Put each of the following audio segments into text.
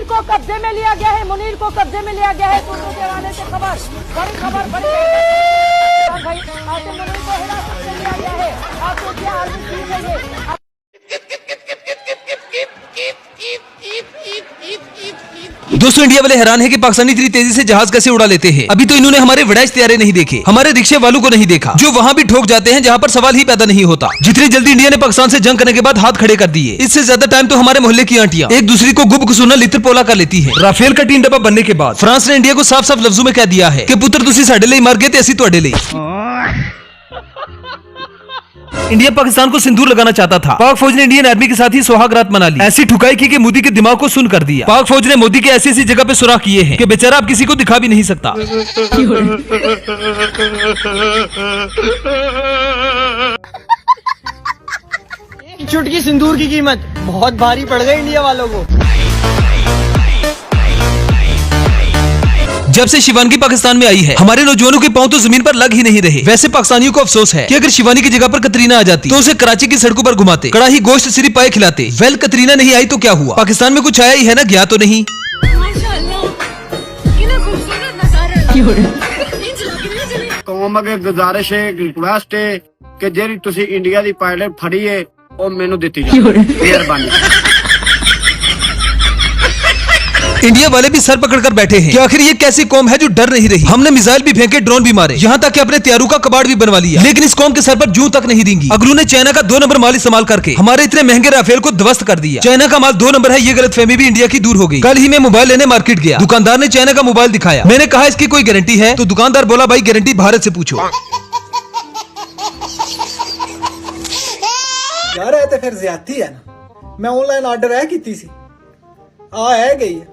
मुनीर को कब्जे में लिया गया है, मुनीर को कब्जे में लिया गया है। सूत्रों के हवाले से खबर, बड़ी खबर, बड़ी भाई आसिम मुनीर को हिरासत में लिया गया है। आप देखिए आर्मी चीज है ये। दोस्तों इंडिया वाले हैरान है कि पाकिस्तानी इतनी तेजी से जहाज कैसे उड़ा लेते हैं। अभी तो इन्होंने हमारे विडाइश तैयारे नहीं देखे, हमारे रिक्शे वालों को नहीं देखा, जो वहाँ भी ठोक जाते हैं जहाँ पर सवाल ही पैदा नहीं होता। जितनी जल्दी इंडिया ने पाकिस्तान से जंग करने के बाद हाथ खड़े कर दिए, इससे ज्यादा टाइम तो हमारे मोहल्ले की आंटियां एक दूसरी को गुब गुसूना लित्र पोला कर लेती है। राफेल का टीन डब्बा बनने के बाद फ्रांस ने इंडिया को साफ साफ लफ्जों में कह दिया है कि पुत्र तुसी साडे लिए मर गए थे, ऐसी तुहाडे लिए। इंडिया पाकिस्तान को सिंदूर लगाना चाहता था। पाक फौज ने इंडियन आर्मी के साथ ही सुहागरात मना ली। ऐसी ठुकाई की कि मोदी के दिमाग को सुन कर दिया। पाक फौज ने मोदी के ऐसी ऐसी जगह पे सुराख किए हैं कि बेचारा अब किसी को दिखा भी नहीं सकता। एक चुटकी सिंदूर की कीमत बहुत भारी पड़ गई इंडिया वालों को। जब से शिवानगी पाकिस्तान में आई है, हमारे नौजवानों के पांव तो जमीन पर लग ही नहीं रहे। वैसे पाकिस्तानियों को अफसोस है कि अगर शिवानी की जगह पर कतरीना आ जाती तो उसे कराची की सड़कों पर घुमाते, कड़ाही गोश्त सिर्फ पाए खिलाते। वेल कतरीना नहीं आई तो क्या हुआ, पाकिस्तान में कुछ आया ही है ना, गया तो नहीं। कौम अगे गुजारिश है, रिक्वेस्ट है कि जेरी तुसी इंडिया दी पायलट फड़ी है वो मैनू दित्ती जाए, मेहरबानी। इंडिया वाले भी सर पकड़कर बैठे हैं कि आखिर ये कैसी कौम है जो डर नहीं रही। हमने मिसाइल भी फेंके, ड्रोन भी मारे, यहाँ तक कि अपने तैयारों का कबाड़ भी बनवा लिया, लेकिन इस कौम के सर पर जूं तक नहीं देंगी। अगलू ने चाइना का 2 नंबर माल इस्तेमाल करके हमारे इतने महंगे राफेल को ध्वस्त कर दिया। चाइना का माल 2 नंबर है, ये गलतफहमी भी इंडिया की दूर हो गई। कल ही मैं मोबाइल लेने मार्केट गया, दुकानदार ने चाइना का मोबाइल दिखाया। मैंने कहा इसकी कोई गारंटी है, तो दुकानदार बोला भाई गारंटी भारत से पूछो। यार है तो फिर ज्यादती है ना, मैं ऑनलाइन ऑर्डर है की सी है गई है।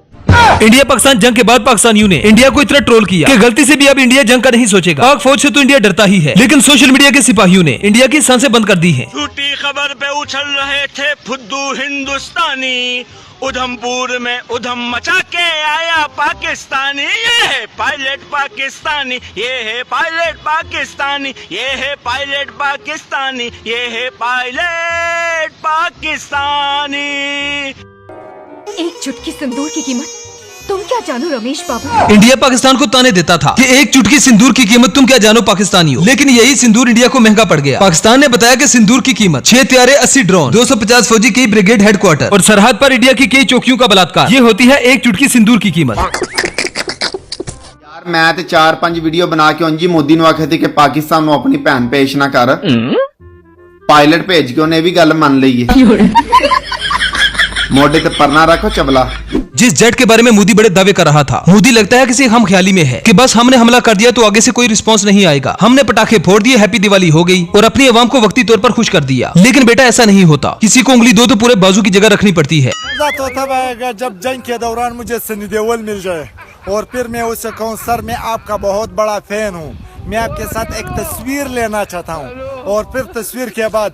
इंडिया पाकिस्तान जंग के बाद पाकिस्तानियों ने इंडिया को इतना ट्रोल किया कि गलती से भी अब इंडिया जंग का नहीं सोचेगा। पाक फौज से तो इंडिया डरता ही है, लेकिन सोशल मीडिया के सिपाहियों ने इंडिया की सांसें बंद कर दी हैं। झूठी खबर पे उछल रहे थे फुद्दू हिंदुस्तानी, उधमपुर में उधम मचा के आया पाकिस्तानी। ये है पायलट पाकिस्तानी, ये है पायलट पाकिस्तानी, ये है पायलट पाकिस्तानी, ये है पायलट पाकिस्तानी। एक चुटकी सिंदूर की कीमत तुम क्या जानो रमेश बाबू। इंडिया पाकिस्तान को ताने देता था कि एक चुटकी सिंदूर की कीमत तुम क्या जानो पाकिस्तानियों, लेकिन यही सिंदूर इंडिया को महंगा पड़ गया। पाकिस्तान ने बताया कि सिंदूर की कीमत 6 तैयारे, 80 ड्रोन, 250 फौजी की ब्रिगेड हेडक्वार्टर और सरहद पर इंडिया की कई चौकियों का बलात्कार, ये होती है एक चुटकी सिंदूर की कीमत। यार मैं तो 4-5 वीडियो बना के उंजी मोदी ने आखिया थी कि पाकिस्तान को अपनी भैन पेश ना कर, पायलट भेज के उन्हें भी गल मान ली है। मोटे पे परना रखो चबला। जिस जेट के बारे में मोदी बड़े दावे कर रहा था, मोदी लगता है किसी हम ख्याली में है कि बस हमने हमला कर दिया तो आगे से कोई रिस्पांस नहीं आएगा। हमने पटाखे फोड़ दिए, हैप्पी दिवाली हो गई और अपनी आवाम को वक्ती तौर पर खुश कर दिया। लेकिन बेटा ऐसा नहीं होता, किसी को उंगली दो तो पूरे बाजू की जगह रखनी पड़ती है। तो तब आएगा जब जंग के दौरान मुझे सनी देओल मिल जाए और फिर मैं उससे कहूँ सर मैं आपका बहुत बड़ा फैन हूँ, मैं आपके साथ एक तस्वीर लेना चाहता हूँ, और फिर तस्वीर के बाद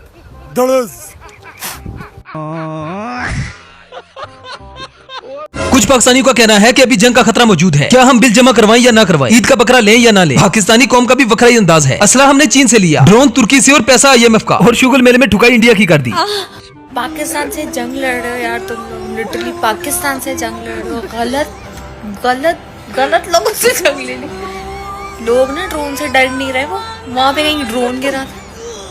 कुछ पाकिस्तानियों का कहना है कि अभी जंग का खतरा मौजूद है, क्या हम बिल जमा करवाएं या ना करवाएं, ईद का बकरा लें या ना लें। पाकिस्तानी कौम का भी वखरा ही अंदाज है। असला हमने चीन से लिया, ड्रोन तुर्की से और पैसा IMF का, और शुगर मेले में ठुकाई इंडिया की कर दी। पाकिस्तान से जंग लड़ रहे हो यार तुम लोग, लिटरली पाकिस्तान से जंग लड़ रहे हो। गलत गलत गलत लोगों से जंग ले ली। लोग ना ड्रोन से डर नहीं रहे, वो वहाँ पे कहीं ड्रोन गिरा था,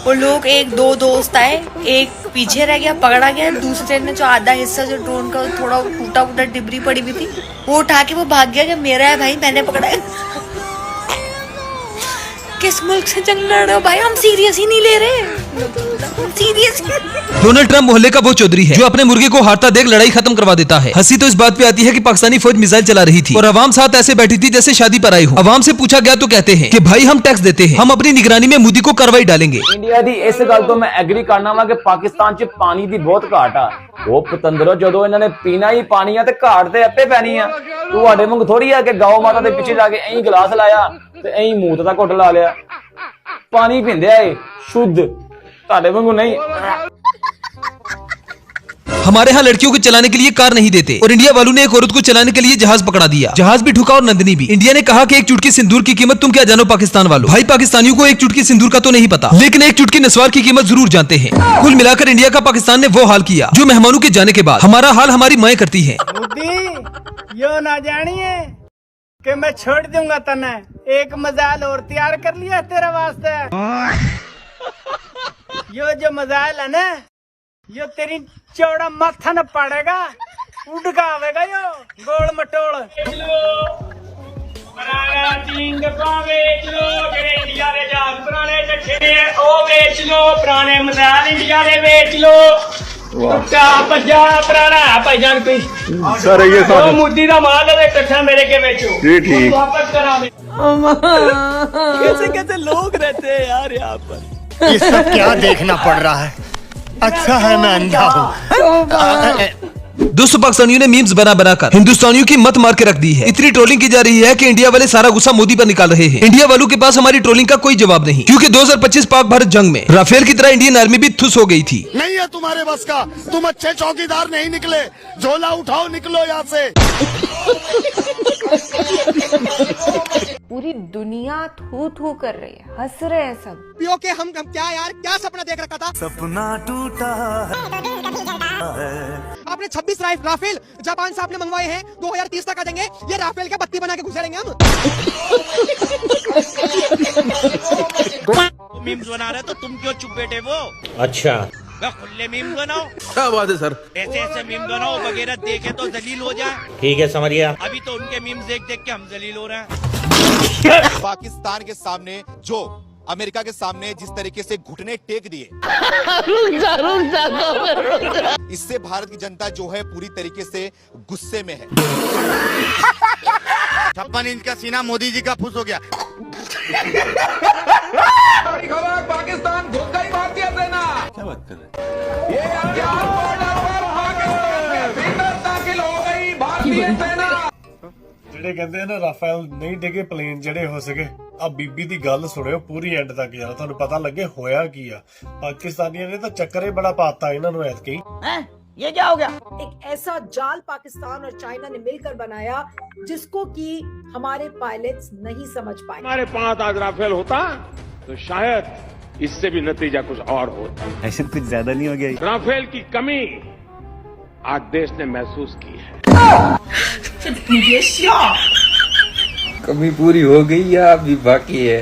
वो लोग 1-2 दोस्त आए, एक पीछे रह गया, पकड़ा गया, दूसरे ने जो आधा हिस्सा जो ड्रोन का थोड़ा टूटा फूटा डिबरी पड़ी हुई थी वो उठा के वो भाग गया कि मेरा है भाई, मैंने पकड़ा है। किस मुल्क से जंग लड़ रहे हो भाई, हम सीरियस ही नहीं ले रहे, सीरियस। डोनाल्ड ट्रंप मोहल्ले का वो चौधरी है जो अपने मुर्गे को हारता देख लड़ाई खत्म करवा देता है। हंसी तो इस बात पे आती है कि पाकिस्तानी फौज मिसाइल चला रही थी और अवाम साथ ऐसे बैठी थी जैसे शादी पर आई हो। अवाम से पूछा गया तो कहते हैं कि भाई हम टैक्स देते हैं, हम अपनी निगरानी में मोदी को कार्रवाई डालेंगे। इंडिया दी इस गल तो मैं एग्री करना वा कि पाकिस्तान च पानी दी बहुत घाट आ। वो पतंदरो जो इन्होंने पीना ही पानी है, घाट ते आपे पैनी आ। तुहाडे वांग थोड़ी आ कि गौ माता दे पिछे जाके ऐं गिलास लाया ते ऐं मूत दा घुट ला लिया। पानी पींदे आए शुद्ध, तुहाडे वांगू नहीं। हमारे यहाँ लड़कियों को चलाने के लिए कार नहीं देते और इंडिया वालों ने एक औरत को चलाने के लिए जहाज पकड़ा दिया। जहाज भी ठुका और नंदनी भी। इंडिया ने कहा कि एक चुटकी सिंदूर की कीमत तुम क्या जानो पाकिस्तान वालों। भाई पाकिस्तानियों को एक चुटकी सिंदूर का तो नहीं पता, लेकिन एक चुटकी नस्वार की कीमत जरूर जानते हैं। कुल मिलाकर इंडिया का पाकिस्तान ने वो हाल किया जो मेहमानों के जाने के बाद हमारा हाल हमारी माएं करती है। यो ना जानिए कि मैं छोड़ दूंगा तने। एक मजाल और तैयार कर लिया तेरे वास्ते। यो जो मजाल है ना, यो तेरी चौड़ा माथा न पड़ेगा, उड़ का आवेगा यो गोल मटोल। इंडिया दे जहाज पुराने रखे ने ओ बेच लो, पुराने मजाल इंडिया दे बेच लो। टुट्टा भज्जा पुराना भाईजान कोई सर ये ओ मोदी दा माल है, इकट्ठा मेरे के बेचो। जी ठीक। वापस करा दे। कैसे कैसे लोग रहते हैं यार यहाँ पर। ये सब क्या देखना पड़ रहा है? अच्छा है मैं अंधा हूँ। दोस्तों, पाकिस्तानियों ने मीम्स बना बनाकर हिंदुस्तानियों की मत मार के रख दी है। इतनी ट्रोलिंग की जा रही है कि इंडिया वाले सारा गुस्सा मोदी पर निकाल रहे हैं। इंडिया वालों के पास हमारी ट्रोलिंग का कोई जवाब नहीं, क्योंकि 2025 पाक भारत जंग में राफेल की तरह इंडियन आर्मी भी ठुस हो गई थी। नहीं है तुम्हारे बस का, तुम अच्छे चौकीदार नहीं निकले। झोला उठाओ, निकलो यहाँ से। पूरी दुनिया थू थू कर रही है, हंस रहे हैं सब। पियो के हम क्या यार, क्या सपना देख रखा था? सपना टूटा आपने 26 राफेल जापान से आपने मंगवाए हैं, 2030 तक आ जाएंगे। ये राफेल के बत्ती बना के गुजारेंगे हम। मीम्स बना रहे तो तुम क्यों चुप बैठे वो? अच्छा, खुले मीम बनाओ। क्या बात है सर। ऐसे ऐसे मीम बनाओ वगैरह देखे तो जलील हो जाए। ठीक है, समझ गया। अभी तो उनके मीम्स देख देख के हम जलील हो रहे हैं। पाकिस्तान के सामने जो अमेरिका के सामने जिस तरीके से घुटने टेक दिए, इससे भारत की जनता जो है पूरी तरीके से गुस्से में है। 56 इंच का सीना मोदी जी का फुस हो गया। पाकिस्तान धोखा ही भारतीय सेना। क्या बात कर रहे हैं? ਜਿਹੜੇ ਕਹਿੰਦੇ ਆ ਨਾ ਰਾਫੇਲ ਨਹੀਂ ਡਿੱਗੇ ਪਲੇਨ ਜਿਹੜੇ ਹੋ ਸਕੇ। ਆ ਬੀਬੀ ਦੀ ਗੱਲ ਸੁਣਿਓ ਪੂਰੀ ਐਂਡ ਤੱਕ ਯਾਰ, ਤੁਹਾਨੂੰ ਪਤਾ ਲੱਗੇ ਹੋਇਆ ਕੀ ਆ। ਪਾਕਿस्तानियों ने तो चक्कर ही बड़ा पाता इन्होंने ऐतकी। ये क्या हो गया? एक ऐसा जाल पाकिस्तान और चाइना ने मिलकर बनाया जिसको कि हमारे पायलट्स नहीं समझ पाए। हमारे पास आज राफेल होता तो शायद इससे भी नतीजा कुछ और होता। ऐसे कुछ ज्यादा नहीं हो गया। राफेल की कमी आज देश ने महसूस की है। कमी पूरी हो गई या अभी बाकी है?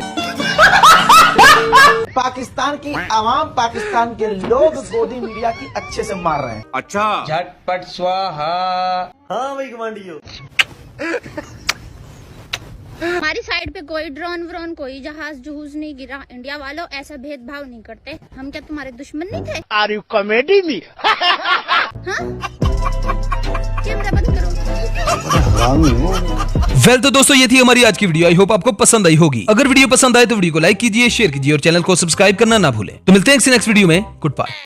पाकिस्तान की आवाम, पाकिस्तान के लोग गोदी मीडिया की अच्छे से मार रहे हैं। अच्छा, झटपट स्वाहा। हाँ भाई कमांडियो। हमारी साइड पे कोई ड्रोन व्रोन कोई जहाज जहूज नहीं गिरा। इंडिया वालों ऐसा भेदभाव नहीं करते। हम क्या तुम्हारे दुश्मन नहीं थे? Are you comedy me? Camera बंद करो। वेल तो दोस्तों, ये थी हमारी आज की वीडियो। आई होप आपको पसंद आई होगी। अगर वीडियो पसंद आए तो वीडियो को लाइक कीजिए, शेयर कीजिए और चैनल को सब्सक्राइब करना ना भूलें। तो मिलते हैं नेक्स्ट वीडियो में। Good bye.